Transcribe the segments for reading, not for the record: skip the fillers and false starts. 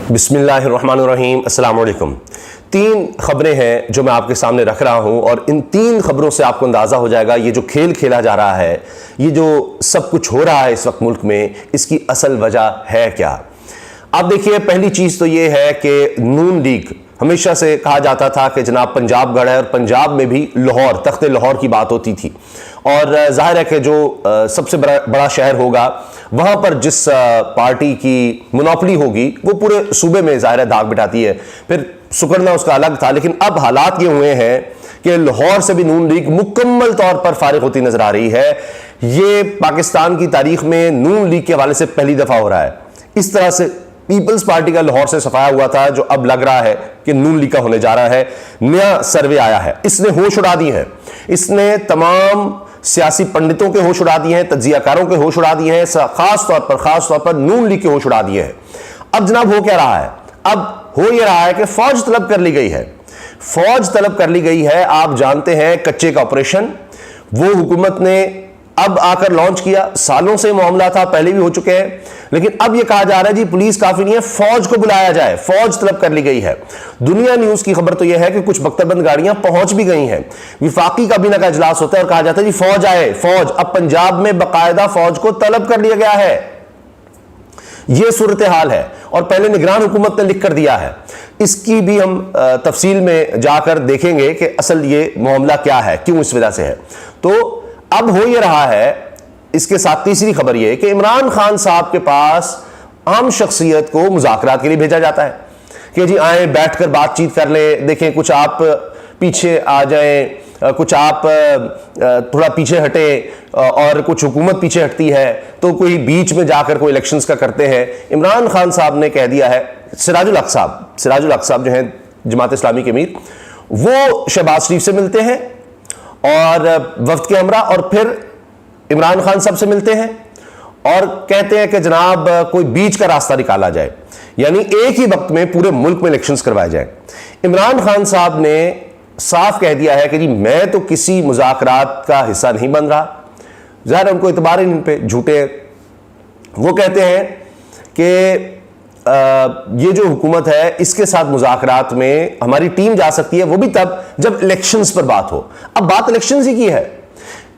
बिस्मिल्लाहिर्रहमानिर्रहीम, अस्सलाम वालेकुम। तीन खबरें हैं जो मैं आपके सामने रख रहा हूं और इन तीन खबरों से आपको अंदाज़ा हो जाएगा ये जो खेल खेला जा रहा है, ये जो सब कुछ हो रहा है इस वक्त मुल्क में, इसकी असल वजह है क्या। आप देखिए, पहली चीज़ तो ये है कि नून लीग, हमेशा से कहा जाता था कि जनाब पंजाब गढ़ है और पंजाब में भी लाहौर, तख्ते लाहौर की बात होती थी और जाहिर है कि जो सबसे बड़ा शहर होगा वहाँ पर जिस पार्टी की मोनोपोली होगी वो पूरे सूबे में जाहिर है दाग बिठाती है। फिर सुकड़ना उसका अलग था, लेकिन अब हालात ये हुए हैं कि लाहौर से भी नून लीग मुकम्मल तौर पर फारिग होती नजर आ रही है। ये पाकिस्तान की तारीख में नून लीग के हवाले से पहली दफ़ा हो रहा है। इस तरह से पीपल्स पार्टी का लाहौर से सफाया हुआ था, जो अब लग रहा है कि नून लीग का होने जा रहा है। नया सर्वे आया है, इसने होश उड़ा दी है, इसने तमाम सियासी पंडितों के होश उड़ा दिए हैं, तज्जियाकारों के होश उड़ा दिए हैं, खास तौर पर नून लीग के होश उड़ा दिए हैं। अब जनाब हो क्या रहा है? अब हो यह रहा है कि फौज तलब कर ली गई है। फौज तलब कर ली गई है। आप जानते हैं कच्चे का ऑपरेशन वो हुकूमत ने अब आकर लॉन्च किया। सालों से मामला था, पहले भी हो चुके हैं, लेकिन अब यह कहा जा रहा है जी पुलिस काफी नहीं है, फौज को बुलाया जाए। फौज तलब कर ली गई है। दुनिया न्यूज की खबर तो यह है कि कुछ बख्तरबंद गाड़ियां पहुंच भी गई हैं। विफाकी काबीना का इजलास होता है और कहा जाता है जी फौज आए, फौज। अब पंजाब में बाकायदा फौज को तलब कर लिया गया है। यह सूरत हाल है और पहले निगरान हुकूमत ने लिख कर दिया है। इसकी भी हम तफसील में जाकर देखेंगे कि असल ये मामला क्या है, क्यों इस वजह से है। तो अब हो ये रहा है, इसके साथ तीसरी खबर यह कि इमरान खान साहब के पास आम शख्सियत को मुज़ाकरात के लिए भेजा जाता है कि जी आए, बैठकर बातचीत कर लें, देखें कुछ आप पीछे आ जाएं, कुछ आप थोड़ा पीछे हटें और कुछ हुकूमत पीछे हटती है, तो कोई बीच में जाकर कोई इलेक्शंस का करते हैं। इमरान खान साहब ने कह दिया है, सिराजुल हक साहब जो हैं जमात इस्लामी के अमीर, वो शहबाज शरीफ से मिलते हैं और वफ्द के हमरा, और फिर इमरान खान साहब से मिलते हैं और कहते हैं कि जनाब कोई बीच का रास्ता निकाला जाए, यानी एक ही वक्त में पूरे मुल्क में इलेक्शंस करवाए जाए। इमरान खान साहब ने साफ कह दिया है कि जी मैं तो किसी मुज़ाकरात का हिस्सा नहीं बन रहा। ज़ाहिर उनको इतबार ही इन पे झूठे हैं। वो कहते हैं कि ये जो हुकूमत है इसके साथ मुज़ाकरात में हमारी टीम जा सकती है, वो भी तब जब इलेक्शंस पर बात हो। अब बात इलेक्शंस ही की है,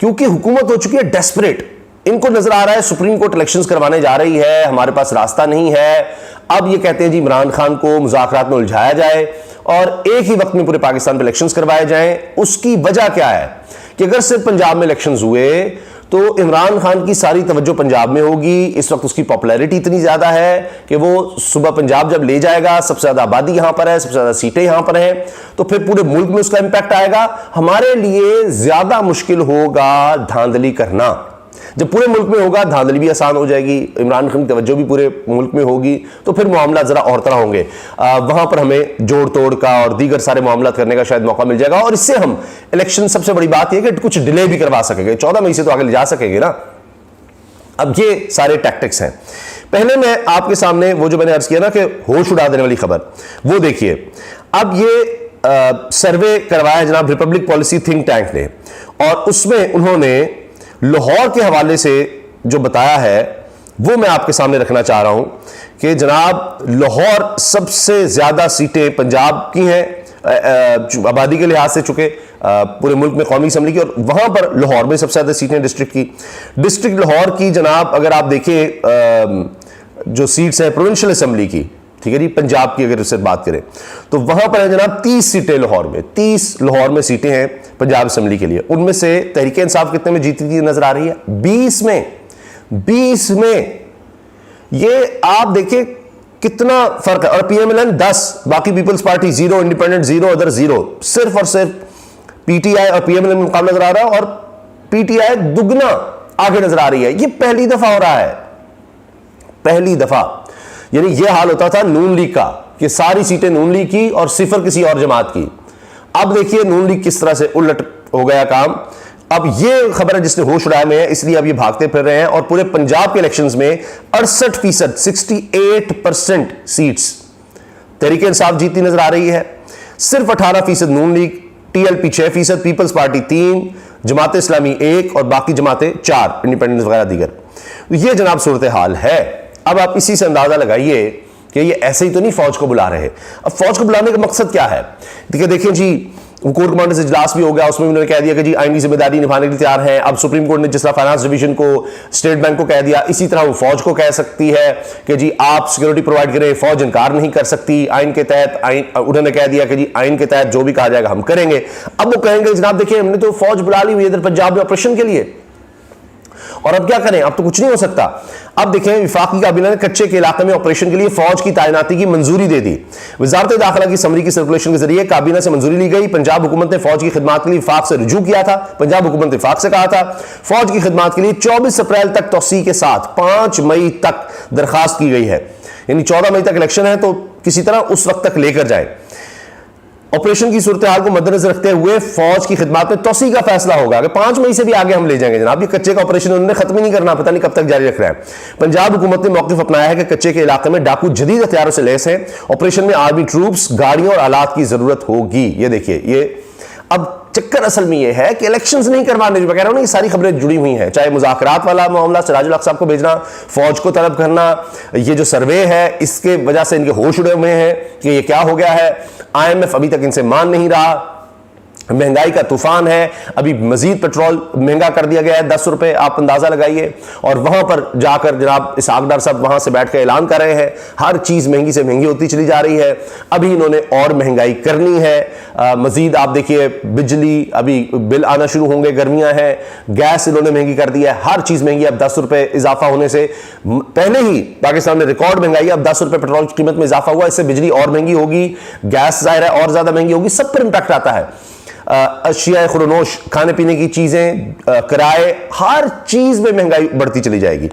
क्योंकि हुकूमत हो चुकी है डेस्परेट। इनको नजर आ रहा है सुप्रीम कोर्ट इलेक्शंस करवाने जा रही है, हमारे पास रास्ता नहीं है। अब ये कहते हैं जी इमरान खान को मुज़ाकरात में उलझाया जाए और एक ही वक्त में पूरे पाकिस्तान पर इलेक्शंस करवाए जाएं। उसकी वजह क्या है कि अगर सिर्फ पंजाब में इलेक्शंस हुए तो इमरान खान की सारी तवज्जो पंजाब में होगी। इस वक्त उसकी पॉपुलैरिटी इतनी ज्यादा है कि वो सुबह पंजाब जब ले जाएगा, सबसे ज्यादा आबादी यहां पर है, सबसे ज्यादा सीटें यहां पर हैं, तो फिर पूरे मुल्क में उसका इंपैक्ट आएगा। हमारे लिए ज्यादा मुश्किल होगा धांधली करना। जब पूरे मुल्क में होगा, धांधली भी आसान हो जाएगी, इमरान खान की तवज्जो भी पूरे मुल्क में होगी, तो फिर मामला जरा और तरह होंगे। वहां पर हमें जोड़ तोड़ का और दीगर सारे मामला करने का शायद मौका मिल जाएगा और इससे हम इलेक्शन, सबसे बड़ी बात यह कि कुछ डिले भी करवा सकेंगे। 14 मई से तो आगे ले जा सकेंगे ना। अब ये सारे टैक्टिक्स हैं। पहले मैं आपके सामने वो जो मैंने अर्ज किया ना कि होश उड़ा देने वाली खबर, वो देखिए। अब ये सर्वे करवाया जनाब रिपब्लिक पॉलिसी थिंक टैंक ने, और उसमें उन्होंने लाहौर के हवाले से जो बताया है वो मैं आपके सामने रखना चाह रहा हूं कि जनाब लाहौर सबसे ज्यादा सीटें पंजाब की हैं आबादी के लिहाज से, चुके पूरे मुल्क में कौमी असम्बली की, और वहां पर लाहौर में सबसे ज्यादा सीटें डिस्ट्रिक्ट की। डिस्ट्रिक्ट लाहौर की जनाब अगर आप देखें जो सीट्स हैं प्रोविंशियल असम्बली की, ठीक है जी, पंजाब की अगर इससे बात करें तो वहां पर है जनाब 30 सीटें लाहौर में, 30 लाहौर में सीटें हैं पंजाब असम्बली के लिए। उनमें से तहरीक इंसाफ कितने में जीती थी नजर आ रही है? 20 में। ये आप देखिए कितना फर्क है। और पीएमएलएन 10, बाकी पीपल्स पार्टी 0, इंडिपेंडेंट 0, अदर 0। सिर्फ और सिर्फ पीटीआई और पीएमएलएन में मुकाबला नजर आ रहा है और पीटीआई दुगना आगे नजर आ रही है। ये पहली दफा हो रहा है, पहली दफा। यानी यह हाल होता था नून लीग का कि सारी सीटें नून लीग की और सिफर किसी और जमात की। अब देखिए नून लीग किस तरह से उलट हो गया काम। अब यह खबर है जिसने होश उड़ाए में है, इसलिए अब ये भागते फिर रहे हैं। और पूरे पंजाब के इलेक्शंस में 68%, 68% सीट्स तहरीक इंसाफ जीतती नजर आ रही है। सिर्फ 18% नून league, TLP 6%, peoples party 3%, Jamaat Islami 1% और बाकी जमातें 4%, इंडिपेंडेंस वगैरह दीगर। ये जनाब सूरत हाल है। अब आप इसी से अंदाजा लगाइए कि ये ऐसे ही तो नहीं फौज को बुला रहे। अब फौज को बुलाने का मकसद क्या है? देखिए जी, कोर कमांडर्स इजलास भी हो गया, उसमें उन्होंने कह दिया कि जी आईनी जिम्मेदारी निभाने के लिए तैयार हैं। अब सुप्रीम कोर्ट ने जिस तरह फाइनेंस डिवीजन को, स्टेट बैंक को कह दिया, इसी तरह वो फौज को कह सकती है कि जी आप सिक्योरिटी प्रोवाइड करें, फौज इनकार नहीं कर सकती। आइन के तहत, उन्होंने कह दिया कि जी आइन के तहत जो भी कहा जाएगा हम करेंगे। अब वो कहेंगे जनाब देखिए हमने तो फौज बुला ली हुई है इधर पंजाब में ऑपरेशन के लिए, और अब क्या करें, अब तो कुछ नहीं हो सकता। अब देखें वफाकी काबीना ने कच्चे के इलाके में ऑपरेशन के लिए फौज की तैनाती की मंजूरी दे दी। वजारत दाखिला की समरी की सर्कुलेशन के जरिए काबीना से मंजूरी ली गई। पंजाब हुकूमत ने फौज की खिदमत के लिए वफाक से रुजू किया था। पंजाब हुकूमत ने वफाक से कहा था फौज की खिदमत के लिए 24 अप्रैल तक तौसी के साथ 5 मई तक दरखास्त की गई है, यानी 14 मई तक इलेक्शन है तो किसी तरह उस वक्त तक लेकर जाए। ऑपरेशन की सूरत हाल को मद्देनजर रखते हुए फौज की खिदमत में तौसी का फैसला होगा कि 5 मई से भी आगे हम ले जाएंगे जनाब। ये कच्चे का ऑपरेशन उन्होंने खत्म ही नहीं करना, पता नहीं कब तक जारी रख रहा है। पंजाब हुकूमत ने मौक़िफ़ अपनाया है कि कच्चे के इलाके में डाकू जदीद हथियारों से लैस हैं। ऑपरेशन में आर्मी ट्रूप्स, गाड़ियों और आलात की जरूरत होगी। ये देखिए, ये अब चक्कर असल में ये है कि इलेक्शंस नहीं करवाने, जो कह रहा हूं ना, ये सारी खबरें जुड़ी हुई हैं। चाहे मुज़ाकरात वाला मामला सिराजुल हक साहब को भेजना, फौज को तलब करना, ये जो सर्वे है इसके वजह से इनके होश उड़े हुए हैं कि ये क्या हो गया है। IMF अभी तक इनसे मान नहीं रहा। महंगाई का तूफान है, अभी मजीद पेट्रोल महंगा कर दिया गया है 10 रुपए, आप अंदाजा लगाइए। और वहां पर जाकर जनाब इसहाक डार साहब वहां से बैठ कर ऐलान कर रहे हैं हर चीज महंगी से महंगी होती चली जा रही है। अभी इन्होंने और महंगाई करनी है। मजीद आप देखिए बिजली, अभी बिल आना शुरू होंगे, गर्मियां हैं, गैस इन्होंने महंगी कर दी है, हर चीज महंगी। अब 10 रुपए इजाफा होने से पहले ही पाकिस्तान में रिकॉर्ड महंगाई, अब 10 रुपए पेट्रोल की कीमत में इजाफा हुआ, इससे बिजली और महंगी होगी, गैस जाहिर है और ज्यादा महंगी होगी, सब पर इंपैक्ट आता है। अशिया खुरनोश, खाने पीने की चीजें, किराए, हर चीज में महंगाई बढ़ती चली जाएगी।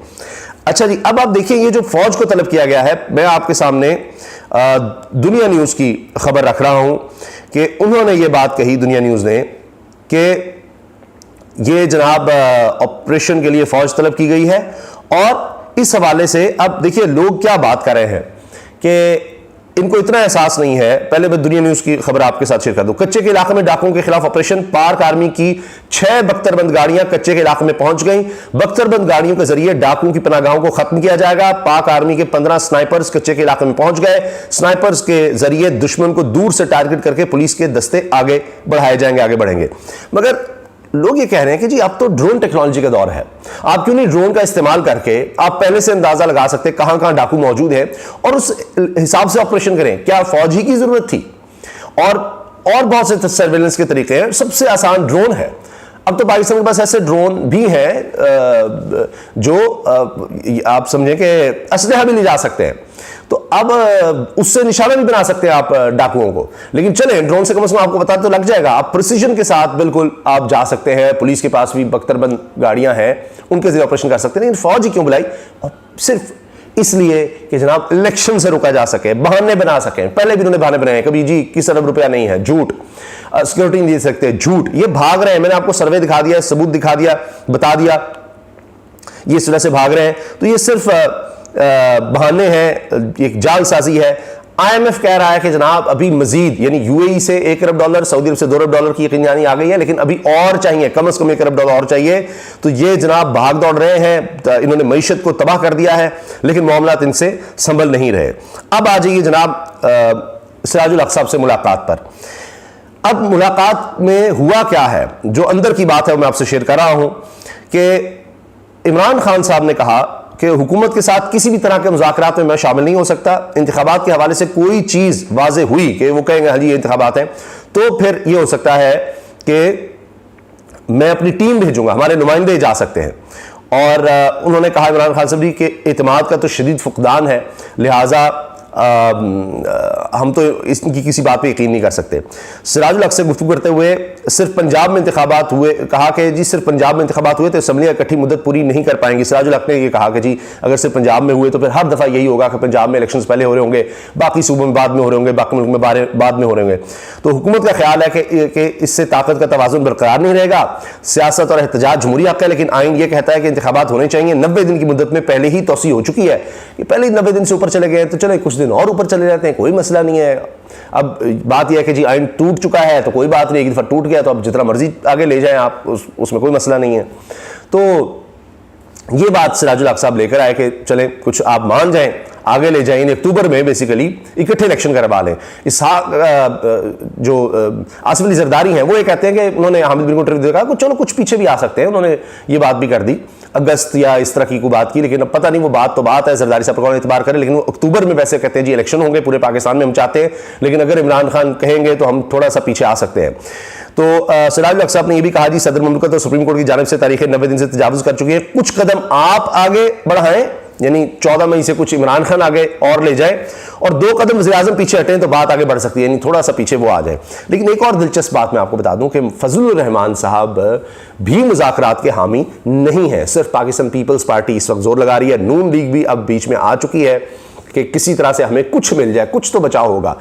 अच्छा जी, अब आप देखिए ये जो फौज को तलब किया गया है, मैं आपके सामने दुनिया न्यूज की खबर रख रहा हूं कि उन्होंने ये बात कही, दुनिया न्यूज ने, कि ये जनाब ऑपरेशन के लिए फौज तलब की गई है। और इस हवाले से अब देखिए लोग क्या बात कर रहे हैं कि इनको इतना एहसास नहीं है। पहले मैं दुनिया न्यूज की खबर आपके साथ शेयर कर दूं। कच्चे के इलाके में डाकुओं के खिलाफ ऑपरेशन, पाक आर्मी की 6 बख्तरबंद गाड़ियां कच्चे के इलाके में पहुंच गई। बख्तरबंद गाड़ियों के जरिए डाकुओं की पनागाहों को खत्म किया जाएगा। पाक आर्मी के 15 स्नाइपर्स कच्चे के इलाके में पहुंच गए। स्नाइपर्स के जरिए दुश्मन को दूर से टारगेट करके पुलिस के दस्ते आगे बढ़ाए जाएंगे, आगे बढ़ेंगे। मगर लोग ये कह रहे हैं कि जी अब तो ड्रोन टेक्नोलॉजी का दौर है, आप क्यों नहीं ड्रोन का इस्तेमाल करके आप पहले से अंदाजा लगा सकते हैं कहां कहां डाकू मौजूद है और उस हिसाब से ऑपरेशन करें। क्या फौज ही की जरूरत थी? और बहुत से सर्वेलेंस के तरीके हैं। सबसे आसान ड्रोन है। अब तो पाकिस्तान के पास ऐसे ड्रोन भी हैं जो आप समझें कि असलहा भी ले जा सकते हैं, तो अब उससे निशाना भी बना सकते हैं आप डाकुओं को। लेकिन चले ड्रोन से कम आपको पता तो लग जाएगा, आप प्रिसीजन के साथ बिल्कुल आप जा सकते हैं। पुलिस के पास भी बख्तरबंद गाड़ियां हैं, उनके जरिए ऑपरेशन कर सकते हैं। लेकिन फौज ही क्यों बुलाई? सिर्फ इसलिए कि जनाब इलेक्शन से रोका जा सके, बहाने बना सकें। पहले भी उन्होंने बहाने बनाए, कभी जी किस अरब रुपया नहीं है, झूठ, सिक्योरिटी नहीं दे सकते, झूठ, ये भाग रहे हैं। मैंने आपको सर्वे दिखा दिया, सबूत दिखा दिया, बता दिया, ये इस तरह से भाग रहे हैं। तो ये सिर्फ बहाने हैं, एक जालसाजी है। IMF कह रहा है कि जनाब अभी मजीद, यानी UAE से $1 अरब, सऊदी अरब से $2 अरब की यकीनी आ गई है, लेकिन अभी और चाहिए, कम से कम $1 अरब और चाहिए। तो ये जनाब भाग दौड़ रहे हैं, इन्होंने मईशत को तबाह कर दिया है, लेकिन मामला इनसे संभल नहीं रहे। अब आ जाइए जनाब सिराजुल हक साहब से मुलाकात पर। अब मुलाकात में हुआ क्या है, जो अंदर की बात है मैं आपसे शेयर कर रहा हूं कि इमरान खान साहब ने कहा कि हुकूमत के साथ किसी भी तरह के मुज़ाकरात में मैं शामिल नहीं हो सकता। इंतखाबात के हवाले से कोई चीज़ वाज़े हुई कि वो कहेंगे हाँ जी ये इंतखाबात हैं, तो फिर ये हो सकता है कि मैं अपनी टीम भेजूंगा, हमारे नुमाइंदे जा सकते हैं। और उन्होंने कहा इमरान खान साहब कि एतमाद का तो शदीद फुकदान है, लिहाजा हम तो इसकी किसी बात पे यकीन नहीं कर सकते। सिराजुल हक से गुफ्तगू करते हुए सिर्फ पंजाब में इंतखाबात हुए, कहा कि जी सिर्फ पंजाब में इंतखाबात हुए तो असम्बली इकट्ठी मुद्दत पूरी नहीं कर पाएंगी। सिराजुल हक ने ये कहा कि जी अगर सिर्फ पंजाब में हुए तो फिर हर दफ़ा यही होगा कि पंजाब में इलेक्शंस पहले हो रहे होंगे, बाकी सूबों में बाद में हो रहे होंगे, बाकी मुल्क में बाद में हो रहे होंगे। तो हुकूमत का ख्याल है कि इससे ताकत का तवाज़ुन बरकरार नहीं रहेगा। सियासत और एहतजाज जमहूरी हक है, लेकिन आइन ये कहता है कि इंतखाबात होने चाहिए। 90 दिन की मुद्दत में पहले ही तोसी हो चुकी है, कि पहले ही 90 दिन से ऊपर चले गए तो चले कुछ दिन और ऊपर चले जाते हैं, कोई मसला नहीं है। अब बात यह है कि जी आइन टूट चुका है तो कोई बात नहीं, एक दफा टूट गया तो अब जितना मर्जी आगे ले जाएं आप, उसमें कोई मसला नहीं है। तो ये बात सिराजुल हक साहब लेकर आए कि चलें कुछ आप मान जाएं, आगे ले जाएं, अक्टूबर में बेसिकली इकट्ठे इलेक्शन करवा लें। जो आसिफ अली जरदारी हैं वो ये कहते हैं कि उन्होंने हामिद बिन को इंटरव्यू देखा कुछ, चलो कुछ पीछे भी आ सकते हैं, उन्होंने ये बात भी कर दी अगस्त या इस तरह की कोई बात की, लेकिन अब पता नहीं वो बात तो बात है, जरदारी साहब पर कौन एतबार करे, लेकिन वो अक्टूबर में वैसे कहते हैं जी इलेक्शन होंगे पूरे पाकिस्तान में, हम चाहते हैं, लेकिन अगर इमरान खान कहेंगे तो हम थोड़ा सा पीछे आ सकते हैं। तो सिराजुल हक साहब ने यह भी कहा जी सदर मुमलिकत और सुप्रीम कोर्ट की जानिब से तारीख 90 दिन से तजावुज कर चुकी है, कुछ कदम आप आगे बढ़ाएं, यानी 14 मई से कुछ इमरान खान आगे और ले जाए और 2 कदम वज़ीर-ए-आज़म पीछे हटें तो बात आगे बढ़ सकती है, यानी थोड़ा सा पीछे वो आ जाए। लेकिन एक और दिलचस्प बात मैं आपको बता दूं कि फजलुर रहमान साहब भी मुज़ाकरात के हामी नहीं है, सिर्फ पाकिस्तान पीपल्स पार्टी इस वक्त जोर लगा रही है, नून लीग भी अब बीच में आ चुकी है कि किसी तरह से हमें कुछ मिल जाए, कुछ तो बचाव होगा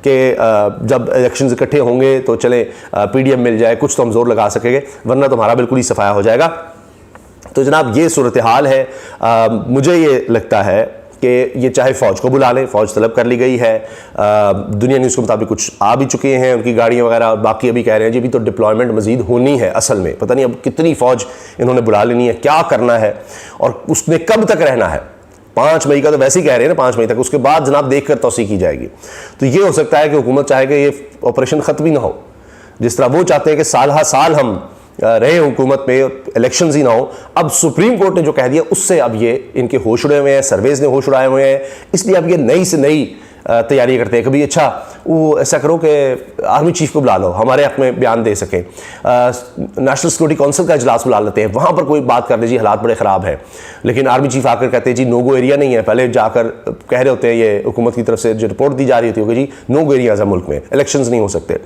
कि जब इलेक्शंस इकट्ठे होंगे तो चले पीडीएम मिल जाए, कुछ तो हम जोर लगा सकेंगे, वरना तुम्हारा बिल्कुल ही सफाया हो जाएगा। तो जनाब ये सूरत हाल है। मुझे ये लगता है कि ये चाहे फ़ौज को बुला लें, फ़ौज तलब कर ली गई है, दुनिया न्यूज़ के मुताबिक कुछ आ भी चुके हैं उनकी गाड़ियाँ वगैरह, बाकी अभी कह रहे हैं जी अभी तो डिप्लॉयमेंट मज़ीद होनी है, असल में पता नहीं अब कितनी फ़ौज इन्होंने बुला लेनी है, क्या करना है और उसमें कब तक रहना है। 5 मई का तो वैसे ही कह रहे हैं ना, 5 मई तक, उसके बाद जनाब देख कर तौसी की जाएगी। तो ये हो सकता है कि हुकूमत चाहे कि ये ऑपरेशन ख़त्म ही ना हो, जिस तरह वो चाहते हैं कि साल हर साल हम रहे हुकूमत में, इलेक्शंस ही ना हो। अब सुप्रीम कोर्ट ने जो कह दिया उससे अब ये इनके होश उड़े हुए हैं, सर्वेज ने होश उड़ाए हुए हैं, इसलिए अब ये नई से नई तैयारी करते हैं। कभी अच्छा वो ऐसा करो कि आर्मी चीफ को बुला लो, हमारे हक में बयान दे सकें, नेशनल सिक्योरिटी काउंसिल का इजलास बुला लेते हैं, वहाँ पर कोई बात कर लीजिए, हालात बड़े ख़राब हैं, लेकिन आर्मी चीफ आकर कहते हैं जी नो गो एरिया नहीं है, पहले जाकर कह रहे होते हैं ये हुकूमत की तरफ से जो रिपोर्ट दी जा रही होती है जी नो गो एरियाज़ है मुल्क में, इलेक्शंस नहीं हो सकते।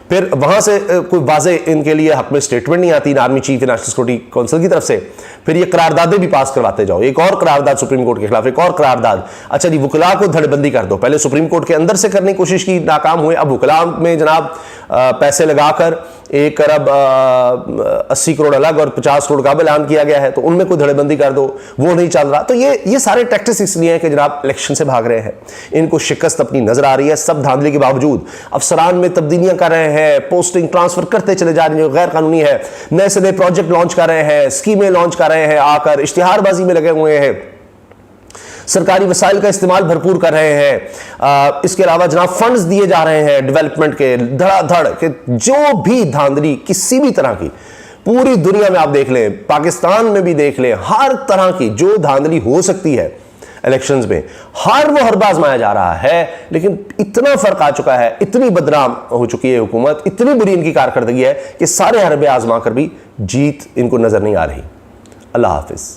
फिर वहाँ से कोई वाज़े इनके लिए हक में स्टेटमेंट नहीं आती army chief national security council की तरफ से, फिर ये करारदादें भी पास करवाते जाओ, एक और करारदाद सुप्रीम कोर्ट के खिलाफ, एक और करारदाद, अच्छा जी वकला को धड़बंदी कर दो, पहले सुप्रीम कोर्ट के अंदर से करने की कोशिश की, नाकाम हुए, अब वकला में जनाब पैसे लगाकर 1 अरब 80 करोड़ अलग और 50 करोड़ का ऐलान किया गया है, तो उनमें कोई धड़बंदी कर दो, वो नहीं चल रहा। तो ये सारे टैक्टिक्स इसलिए हैं कि जनाब इलेक्शन से भाग रहे हैं, इनको शिकस्त अपनी नजर आ रही है, सब धांधली के बावजूद अफसरान में तब्दीलियां कर रहे हैं, पोस्टिंग ट्रांसफर करते चले जा रहे हैं जो गैर कानूनी है, नए से नए प्रोजेक्ट लॉन्च कर रहे हैं, स्कीमें लॉन्च कर रहे हैं, आकर इश्तिहारबाजी में लगे हुए हैं, सरकारी वसाइल का इस्तेमाल भरपूर कर रहे हैं, इसके अलावा जनाब फंड्स दिए जा रहे हैं डेवलपमेंट के धड़ाधड़ के, जो भी धांधली किसी भी तरह की पूरी दुनिया में आप देख लें, पाकिस्तान में भी देख लें, हर तरह की जो धांधली हो सकती है इलेक्शंस में वो हरबा आजमाया जा रहा है। लेकिन इतना फर्क आ चुका है, इतनी बदनाम हो चुकी है हुकूमत, इतनी बुरी इनकी कारकर्दगी है कि सारे हरबे आजमा कर भी जीत इनको नजर नहीं आ रही। अल्लाह हाफिज।